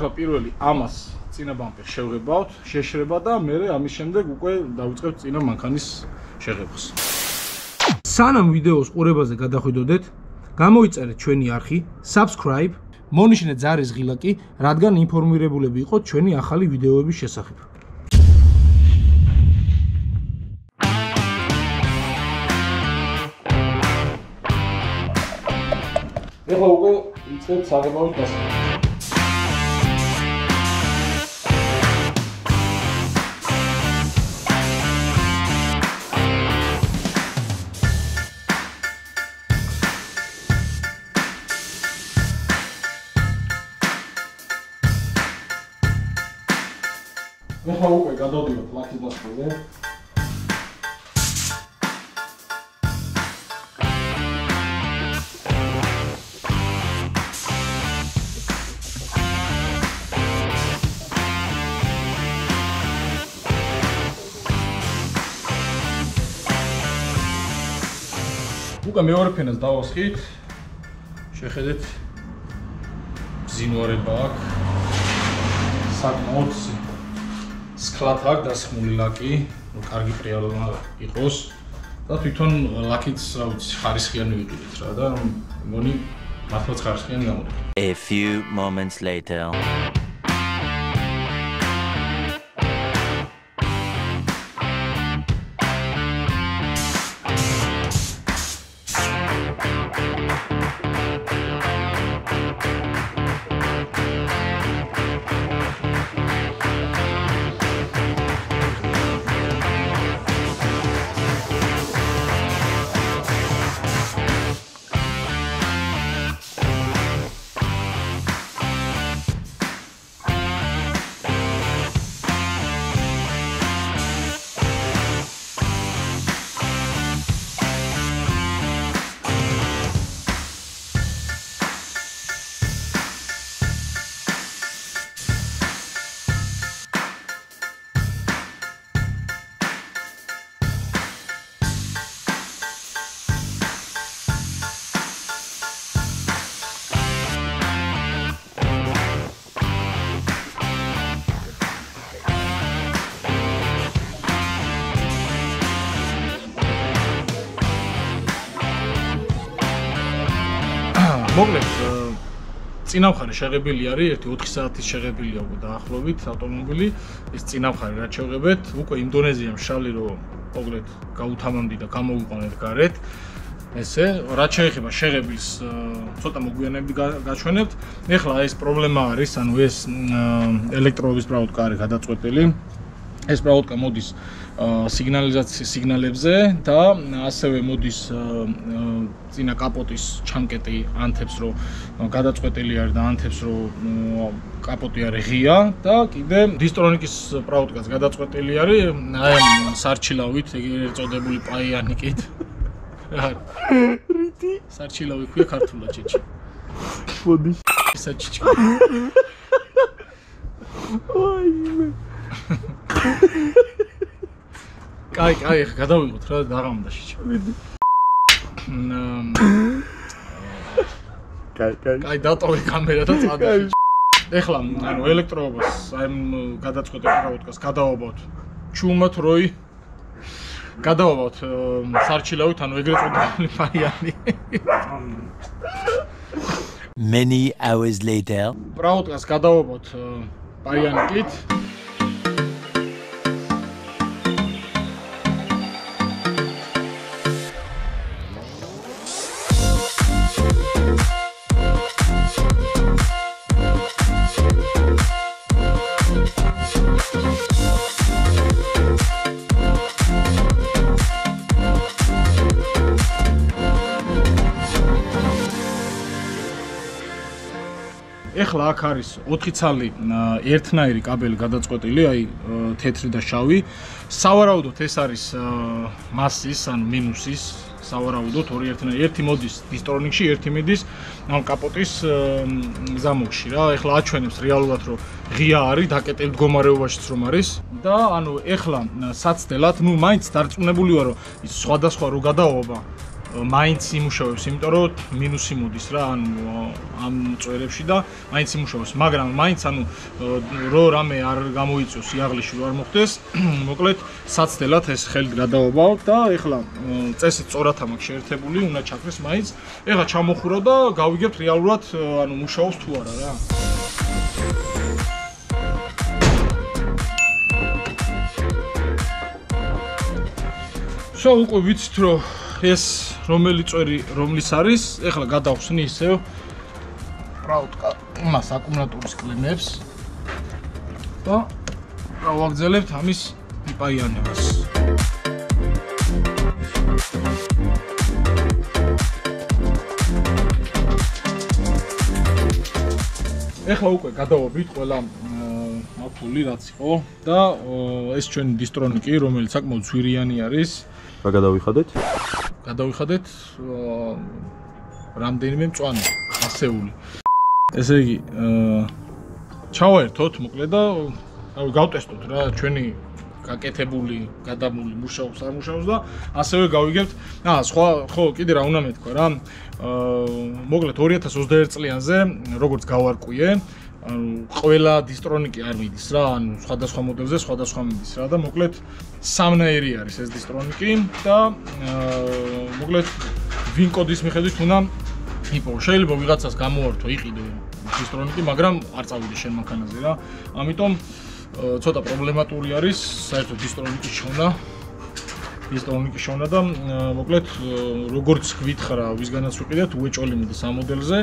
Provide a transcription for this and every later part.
ახლა პირველი ამას წინა ბამპერს შევღებავთ, შეშრება და მე ამის შემდეგ უკვე დავიწყებთ წინა მანქანის შეღებას. სანამ ვიდეოს ყურებაზე გადახვიდოდეთ, გამოიწერეთ ჩვენი არხი, subscribe, მონიშნეთ ზარის ღილაკი, რადგან ინფორმირებულები იყოთ ჩვენი ახალი ვიდეოების შესახებ. ეხლა უკვე იწყებთ საღებავის დასაწყისს. ეხლა უკვე გადავდივართ ლაქის დასხმაზე. უკვე მეორე ფენას დავასხით. შეხედეთ ბზინვარება აქვს. საკმაოდ სკლად აქვს დასხმული ლაკი, რომ კარგი პრიალონა იყოს და თვითონ ლაკიც, რა ვიცი, ხარისხიანი ვიყიდეთ რა და მგონი მართლაც ხარისხიანი გამოდგა. A few moments later. მოკლედ წინა მხარე შეღებილი არის 1-4 საათის შეღებილია უკვე დაახლოებით ავტომობილი ეს წინა მხარე რაც შევღებეთ უკვე ინდონეზიამ შალი რომ მოკლედ გაუთამამდი და გამოვიყვანეთ გარეთ ესე რაც შეეხება შეღებილს ცოტა მოგვიანებით გაჩვენებთ ეხლა ეს პრობლემა არის ანუ ეს ელექტროობის პრაუტკა არის გადაწყვეტილი ეს პრაუტკა მოდის სიგნალიზაციის სიგნალებზე და ასევე მოდის წინა კაპოტის ჩანკეტი ანთებს რომ გადაწყვეტილი არის და ანთებს რომ კაპოტი არის ღია და კიდე დისტრონიკის პრაუტკაც გადაწყვეტილი არის აი ამ სარჩილავით ეგრეთ წოდებული პაიანიკით რიტი სარჩილავი ქვია ქართულად ჭიჭი მოდი საჭიჭი აიმე კაი, ახლა გადავიღოთ რა დაღამდა შეჭა. კაი, დატოვე კამერა და წადი. ეხლა ანუ ელექტროობას აი გადაწყვეტილ პროდუქტს გადავაბავთ. ჩუმად როი გადავაბავთ სარჩილავით, ანუ ეგრეთ წოდებული ფაიანი. Many hours later. პროდუქტს გადავაბავთ ფაიანიკით. ეხლა აქ არის 4 ცალი ერთნაირი კაბელი გადაწყვეტილი, აი თეთრი და შავი. სავარაუდოდ ეს არის მასის, ანუ მინუსის, სავარაუდოდ ორი ერთნაირი. ერთი მოდის დისტრონიკში, ერთი მიდის ამ კაპოტის ზამოგში რა. ეხლა აჩვენებს რეალურად რომ ღია არის, დაკეტილ მდგომარეობაშიც რომ არის და ანუ ეხლა საცდელად, ნუ მაინც დარწმუნებული ვარ რომ ის სხვადასხვა რო გადაობა მაინც იმუშავებს, იმიტომ რომ მინუსი მოდის რა, ამ წვერებში და მაინც იმუშავებს, მაგრამ მაინც რო რამე არ გამოიწვიოს იაღლიში რო არ მოხდეს, მოკლედ საცდელად ეს ხელით გადავაბავ და ეხლა წესით სწორად აქვს შეერთებული, უნდა ჩაქრეს მაინც. ეხლა ჩამოხურავ და გავიგებთ რეალურად მუშაობს თუ არა რა. უკვე ვიცით რომ ეს რომელი წვერი რომლის არის, ეხლა გადავხსნი ისევ რავთ იმას აკუმულატორის კლემებს და გავაგრძელებთ ამის იპაიანებას. ეხლა უკვე გადავაბით ყველა მართული რაც იყო და ეს ჩვენი დისტრონიკი, რომელიც საკმაოდ ძვირიანი არის. რა გადავიხადეთ? გადავიხადეთ რამდენიმე მწვანე ასეული. ესე იგი, ჩავაერთოთ მოკლედ და გავტესტოთ რა ჩვენი გაკეთებული, გადამული მუშაობს არ მუშაობს და ასევე გავიგებთ, სხვა ხო კიდე რა უნდა მეთქვა რა. მოკლედ 2021 წლიანზე როგორც გავარკვიე, ყველა დისტრონიკი არ მიდის რა, სხვადასხვა მოდელზე სხვადასხვა მიდის რა და მოკლედ სამნაირი არის ეს დისტრონიკი და მოკლედ ვინ კოდის მიხედვით უნდა იპოვო. შეიძლება ვიღაცას გამოართო იყიდო დისტრონიკი, მაგრამ არ წავიდე შენ მანქანაზე რა. ამიტომ ცოტა პრობლემატური არის საერთოდ დისტრონიკის შოვნა და მოკლედ როგორც გვითხრა ვისგანაც ვიყიდეთ უეჭოლი მიდის ამ მოდელზე.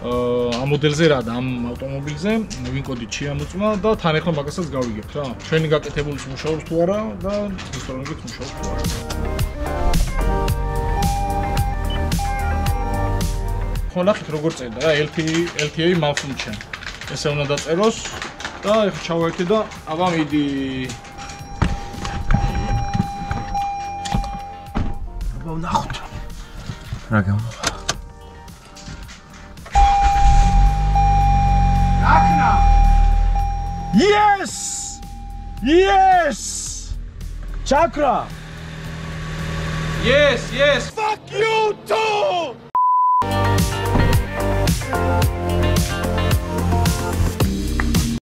ამ მოდელზე რა და ამ ავტომობილზე ვინ კოდით შეამოწმა და თან ახლა მაგასაც გავიგებთ რა. ჩვენი გაკეთებულის მუშაობს თუ არა და დისტრონიკით მუშაობს თუ არა. ხო ნახეთ როგორ წერდა რა LTA malfunction. ესე უნდა დაწეროს და ეხლა ჩავაერთე და აბა მიდი. ნახავთ. რა გამოვა? რაკნა! Yes! Yes! Chakra! Yes, yes! Fuck you too!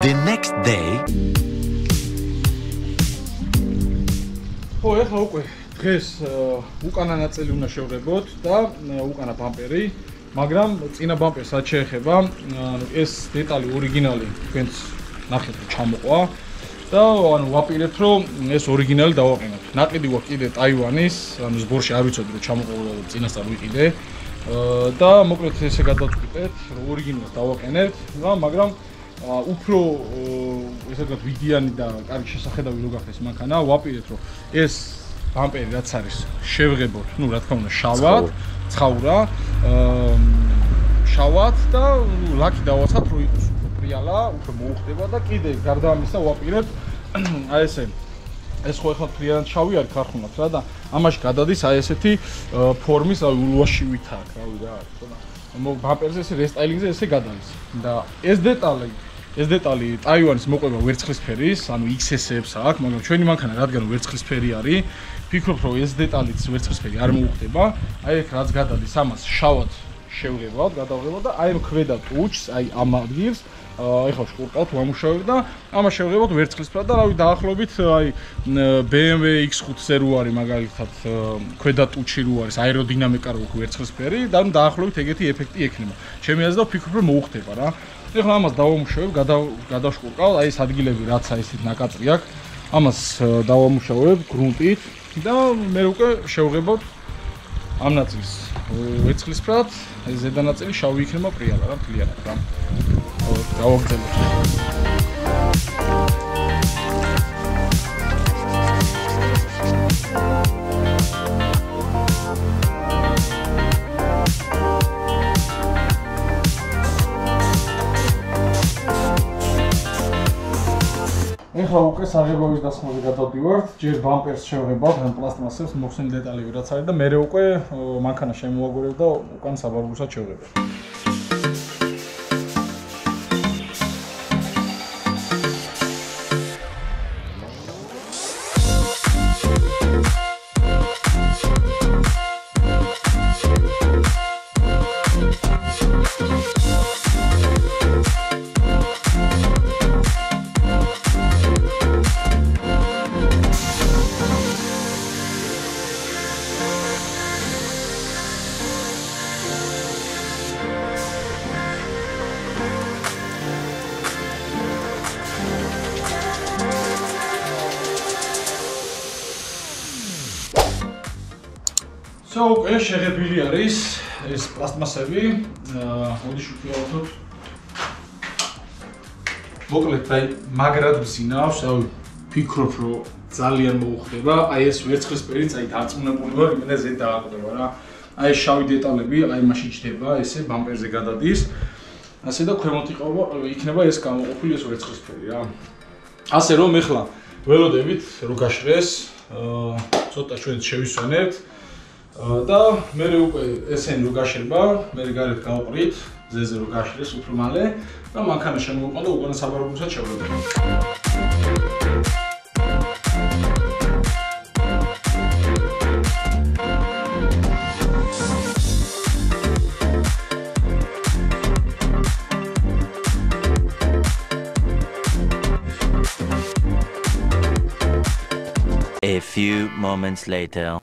The next day. ხო, ეხლა უკვე დღეს უკანა ნაწილი უნდა შევღებოთ და უკანა ბამპერი, მაგრამ წინა ბამპერს რაც შეეხება, ეს დეტალი ორიგინალი თქვენს ნახეთ რომ ჩამოყვა და ვაპირებთ რომ ეს ორიგინალი დავაყენოთ. ნაყიდი გვაქვს კიდე ტაივანის, ზბორში არ ვიცოდი რომ ჩამოყვა წინასწარ ვიყიდე და მოკლედ ესე გადავწყვიტეთ რომ ორიგინალს დავაყენებთ, მაგრამ უფრო ესე ვთქვათ ვიდიანი და კარგი შესახედავი რო გახდეს მანქანა, ვაპირებთ რომ ეს ბამპერი რაც არის შევღებოთ, რა თქმა უნდა შავად, ცხაურა, შავად და ლაკი დავაცხათ რომ იყოს უფრო პრიალა, უფრო მოუხდება და კიდე გარდა ამისა ვაპირებთ აი ესე ეს ხო ახლა ფრიანად შავი არის ქარხუნად რა და ამაში გადადის აი ესეთი ფორმის ულვაშივით აქვს რავი რა არის ხო და ბამპერზე ესე რესტაილინგზე ესე გადადის და ეს დეტალი ტაივანის მოყვება ვერცხლისფერის, ანუ XS-ებს აქვს, მაგრამ ჩვენი მანქანა რადგან ვერცხლისფერი არის, ფიქრობ რომ ეს დეტალიც ვერცხლისფერი არ მოუხდება, აი ეგ რაც გადადის ამას შავად შევღებავთ, გადავღებავთ და აი ამ ქვედა ტუჩს, აი ამ ადგილს ეხლა შკურყავთ, ვამუშავებ და ამას შევღებავთ ვერცხლისფრად და რავი დაახლოებით აი BMW X5-ზე რო არის მაგალითად ქვედა ტუჩი რო არის აეროდინამიკა რო ვერცხლისფერი და ანუ დაახლოებით ეგეთი ეფექტი ექნება. ჩემი აზრით ვფიქრობ რომ მოუხდება რა. ეხლა ამას დავამუშავებ, გადავშკურყავ, აი ეს ადგილები რაც აი ესეთ ნაკაწრი აქვს, ამას დავამუშავებ გრუნტით და მე უკვე შევღებავთ ამ ნაწილს ვერცხლისფრად, აი ზედა ნაწილი შავი იქნება პრიალა რა მთლიანად რა. გავაგრძელებთ. ეხლა უკვე საღებავის დასხმაზე გადავდივართ, ჯერ ბამპერს შევღებავთ, ან პლასტმასებს, მოხსნილი დეტალები რაც არის და მერე უკვე მანქანა შემოვაგორებ და უკან საბარგულსაც შევღებავ. უკვე შეღებილი არის ეს პლასტმასები. მოდი შევქირავოთ. მოკლედ აი მაგრად ვზინავს, ვფიქრობ რომ ძალიან მოუხდება. აი ეს ვერცხლისფერი წაი დარწმუნებული ვარ, იმენა ზედ დააკვდება რა. აი შავი დეტალები, აი მაშინ ჩდება, ესე ბამპერზე გადადის. ასე და ქვემოთ იქნება ეს გამოყოფილი ეს ვერცხლისფერი რა. ასე რომ ეხლა ველოდებით რო გაშრეს, ცოტა ჩვენ შევისვენებთ და მე უკვე ესენი რო გაშრება, მე გარეთ გავყრით, ზეზე რო გაშრეს უფრო მალე და მანქანა შემოვიყვანო და უკანა საბარგულსაც შევდებ. A few moments later.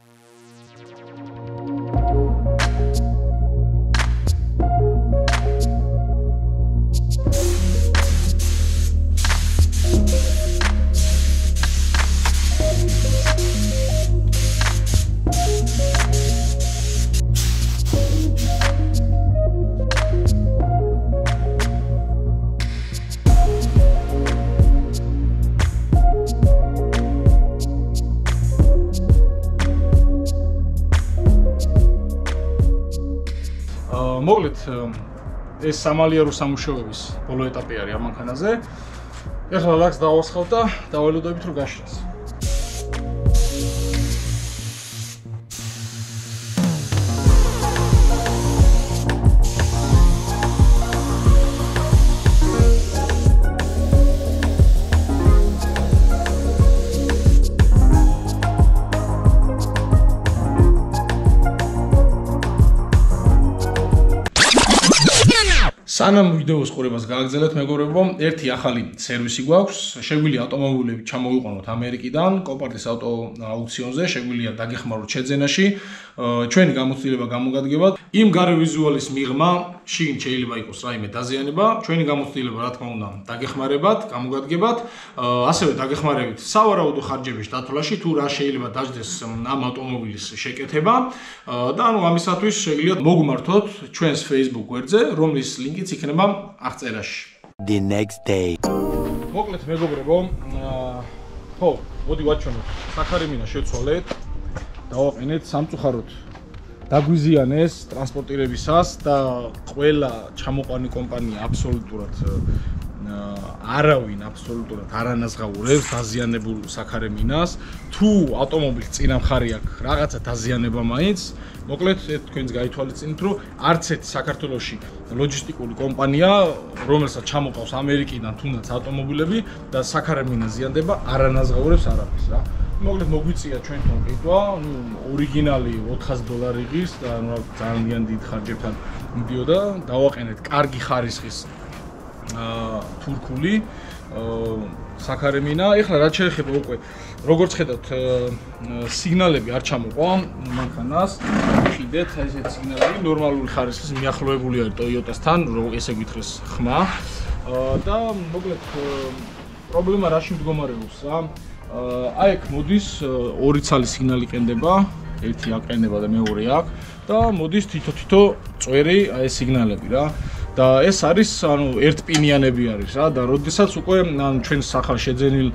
მოკლედ ეს სამალიერო სამუშაოების ბოლო ეტაპი არის ამ მანქანაზე. ეხლა ლაქს დავასხავ და დაველოდებით რომ გაშრას. სანამ ვიდეოს ყურებას გააგრძელებთ მეგობრებო, ერთი ახალი სერვისი გვაქვს. შეგვიძლია ავტომობილები ჩამოვიყვანოთ ამერიკიდან, კომპარტის ავტო აუქციონზე, შეგვიძლია დაგეხმაროთ შეძენაში. ჩვენი გამოცდილება გამოგადგებათ. იმ გარე ვიზუალის მიღმა შიგნ შეიძლება იყოს რაიმე დაზიანება. ჩვენი გამოცდილება რა თქმა უნდა დაგეხმარებათ, გამოგადგებათ. ასევე დაგეხმარებით სავარაუდო ხარჯების დათვლაში, თუ რა შეიძლება დაждდეს ამ ავტომობილის შეკეთება. და ანუ ამისათვის შეგიძლიათ მოგმართოთ ჩვენს Facebook გვერდზე, რომლის ლინკიც იქნება აღწერაში. The next day. მოკლედ მეგობრებო, ხო, მოდი ვაჩვენოთ. საქარემინა შევცვალეთ. დავაყენეთ სამწუხაროდ. დაგვიზიანეს ტრანსპორტირებისას და ყველა ჩამოყვანი კომპანია აბსოლუტურად არავინ აბსოლუტურად არ ანაზღაურებს დაზიანებულ საქარემინას. თუ ავტომობილის წინა მხარე აქვს რაღაცა დაზიანება მაინც, მოკლედ თქვენს გაითვალისწინეთ, რომ არც ერთ საქართველოში ლოჯისტიკური კომპანია, რომელსაც ჩამოყავს ამერიკიდან თუნდაც ავტომობილები და საქარემინა ზიანდება, არ ანაზღაურებს არაფერს რა. მოკლედ მოგვიწია ჩვენთან ყიდვა, ორიგინალი $400 ღირს და ძალიან დიდ ხარჯებთან მიდიოდა. დავაყენეთ კარგი ხარისხის თურქული საქარემინა. ეხლა რაც შეეხება უკვე როგორც ხედავთ სიგნალები არ ჩამოყვა მანქანას. კიდეთ ესეთ სიგნალები ნორმალური ხარისხის მიახლოებული არის ტოიოტასთან, ესე გითხრეს ხმა. და მოკლედ პრობლემა რაში მდგომარეობს რა? აი აქ მოდის ორი ცალი სიგნალი ყენდება, ერთი აყენდება და მეორე აქ და მოდის თითო წვერი აი ეს სიგნალები რა. და ეს არის ანუ ერთპინიანები არის რა და როდესაც უკვე ანუ ჩვენ სახალ შეძენილ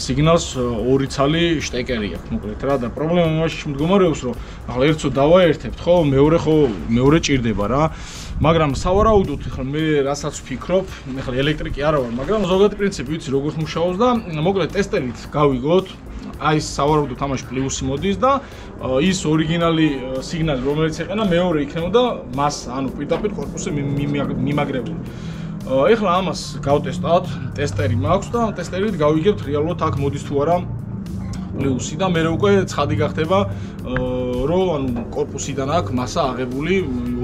სიგნალს ორი ცალი შტეკერი აქვს მოკლედ რა და პრობლემა იმაში მდგომარეობს რომ ახლა ერთო დავაერთებთ ხო მეორე ჭირდება რა მაგრამ სავარაუდოდ ახლა მე რასაც ვფიქრობ ახლა ელექტრიკი არა ვარ მაგრამ ზოგადი პრინციპი ვიცი როგორ მუშაობს და მოკლედ ტესტერით გავიგოთ აი სავარაუდოდ ამაში პლუსი მოდის და ის ორიგინალი სიგნალი რომელიც ეყენა მეორე იქნებოდა მას ანუ პირდაპირ კორპუსზე მიმაგრებული. ეხლა ამას გავტესტავთ, ტესტერი მაქვს და ტესტერით გავიგებთ რეალურად აქ მოდის თუ არა პლუსი და მე უკვე ცხადი გახდება რომ ანუ კორპუსიდან აქ მასა აღებული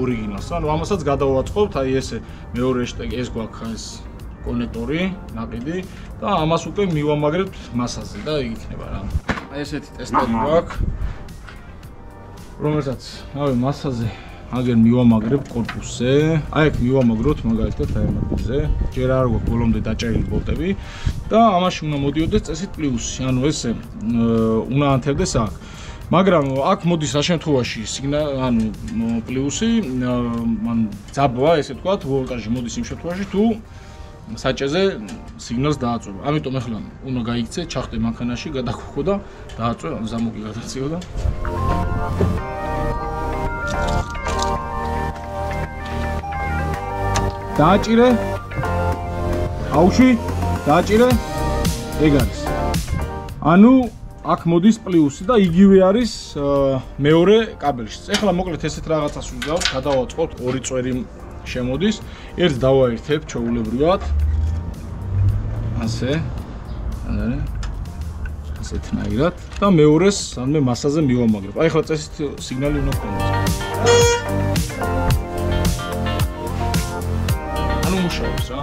ორიგინალს. ანუ ამასაც გადავაწყობთ, აი ესე მეორე შტეკი ეს გვაქვს ეს კონექტორი, ნაყიდი და ამას უკვე მივამაგრებთ მასაზე და იქნება რა. აი ესეთი ტესტერი გვაქვს, რომელსაც ავე მასაზე აგერ მივამაგრებთ კორპუსზე. აი აქ მივამაგროთ მაგალითად აი მაგაზე. ჯერ არ გვაქვს ბოლომდე დაჭერილი ბოლტები და ამაში უნდა მოდიოდეს წესით პლუსი. ანუ ესე უნდა ანთებდეს აქ. მაგრამ აქ მოდის რა შემთხვევაში ანუ პლუსი, ან ძაბვა, ესე ვთქვათ, ვოლტაჟი მოდის იმ შემთხვევაში, თუ საჭეზე სიგნალს დააწვევა. ამიტომ ახლა უნდა გაიქცე, ჩახტე მანქანაში, გადაგხვქო და დააწვე, ზამოგი გადაწიო და დააჭირე. აუში, დააჭირე. ეგ არის. ანუ აქ მოდის პლუსი და იგივე არის მეორე კაბელშიც. ეხლა მოკლედ ესეთ რაღაცას ვიგავთ, გადავაწყობთ, ორი წვერი შემოდის, ერთ დავაერთებ ჩვეულებრივად. ასე. ასეთნაირად და მეორეს სამე მასაზე მივამაგრებ. აი ახლა წესით სიგნალი უნდა გქონდეს. ანუ მუშაობს რა.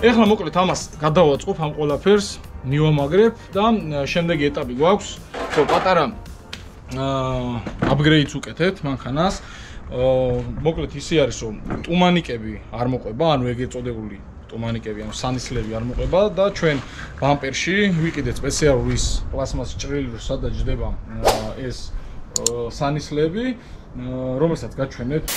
ეხლა მოკლედ ამას გადავაწყობ ამ ყველაფერს, მივამაგრებ და შემდეგი ეტაპი გვაქვს, ხო, პატარა აპგრეიდს უკეთებთ მანქანას. მოკლედ ისე არის, რომ ტუმანიკები არ მოყვება, ანუ ეგ ეწოდებული ტუმანიკები, ანუ სანისლები არ მოყვება და ჩვენ ბამპერში ვიყიდეთ სპეციალური ის პლასმასის ჭრილი, სადაც ჯდება ეს სანისლები, რომელსაც გაჩვენებთ